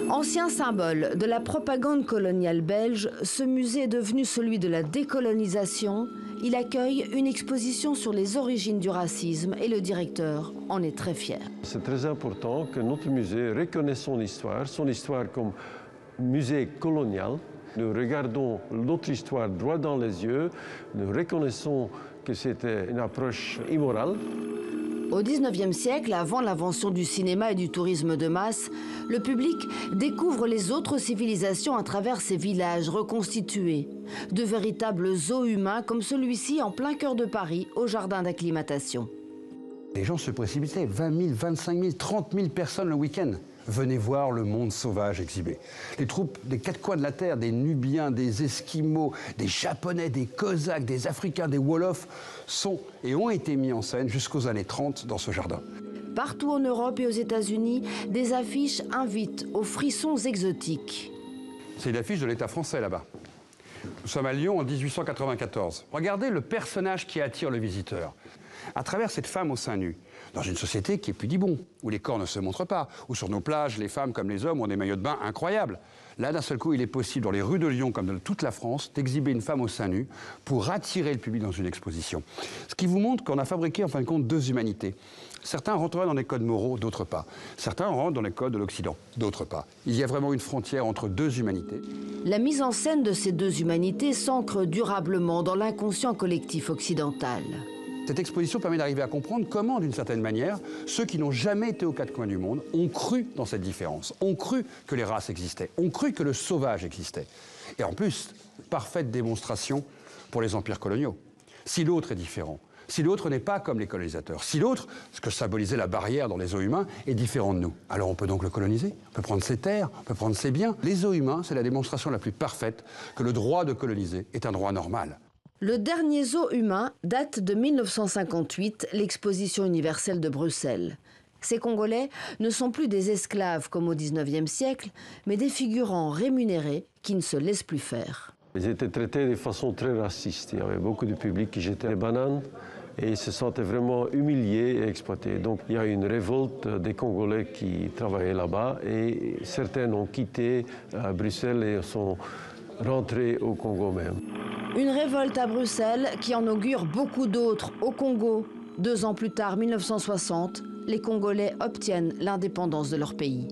Ancien symbole de la propagande coloniale belge, ce musée est devenu celui de la décolonisation. Il accueille une exposition sur les origines du racisme et le directeur en est très fier. C'est très important que notre musée reconnaisse son histoire comme musée colonial. Nous regardons notre histoire droit dans les yeux, nous reconnaissons que c'était une approche immorale. Au XIXe siècle, avant l'invention du cinéma et du tourisme de masse, le public découvre les autres civilisations à travers ces villages reconstitués. De véritables zoos humains comme celui-ci en plein cœur de Paris, au jardin d'acclimatation. Les gens se précipitaient, 20 000, 25 000, 30 000 personnes le week-end. Venez voir le monde sauvage exhibé. Les troupes des quatre coins de la Terre, des Nubiens, des Esquimaux, des Japonais, des Cosaques, des Africains, des Wolofs, sont et ont été mis en scène jusqu'aux années 30 dans ce jardin. Partout en Europe et aux États-Unis, des affiches invitent aux frissons exotiques. C'est l'affiche de l'État français là-bas. Nous sommes à Lyon en 1894. Regardez le personnage qui attire le visiteur. À travers cette femme au sein nu, dans une société qui est pudibond, où les corps ne se montrent pas, où sur nos plages, les femmes comme les hommes ont des maillots de bain incroyables. Là, d'un seul coup, il est possible, dans les rues de Lyon, comme dans toute la France, d'exhiber une femme au sein nu pour attirer le public dans une exposition. Ce qui vous montre qu'on a fabriqué, en fin de compte, deux humanités. Certains rentreraient dans les codes moraux, d'autres pas. Certains rentrent dans les codes de l'Occident, d'autres pas. Il y a vraiment une frontière entre deux humanités. La mise en scène de ces deux humanités s'ancre durablement dans l'inconscient collectif occidental. Cette exposition permet d'arriver à comprendre comment, d'une certaine manière, ceux qui n'ont jamais été aux quatre coins du monde ont cru dans cette différence, ont cru que les races existaient, ont cru que le sauvage existait. Et en plus, parfaite démonstration pour les empires coloniaux. Si l'autre est différent, si l'autre n'est pas comme les colonisateurs, si l'autre, ce que symbolisait la barrière dans les zoos humains, est différent de nous, alors on peut donc le coloniser, on peut prendre ses terres, on peut prendre ses biens. Les zoos humains, c'est la démonstration la plus parfaite que le droit de coloniser est un droit normal. Le dernier zoo humain date de 1958, l'exposition universelle de Bruxelles. Ces Congolais ne sont plus des esclaves comme au XIXe siècle, mais des figurants rémunérés qui ne se laissent plus faire. Ils étaient traités de façon très raciste. Il y avait beaucoup de public qui jetaient les bananes et ils se sentaient vraiment humiliés et exploités. Donc il y a eu une révolte des Congolais qui travaillaient là-bas et certains ont quitté Bruxelles et sont rentrés au Congo même. Une révolte à Bruxelles qui en augure beaucoup d'autres au Congo. 2 ans plus tard, 1960, les Congolais obtiennent l'indépendance de leur pays.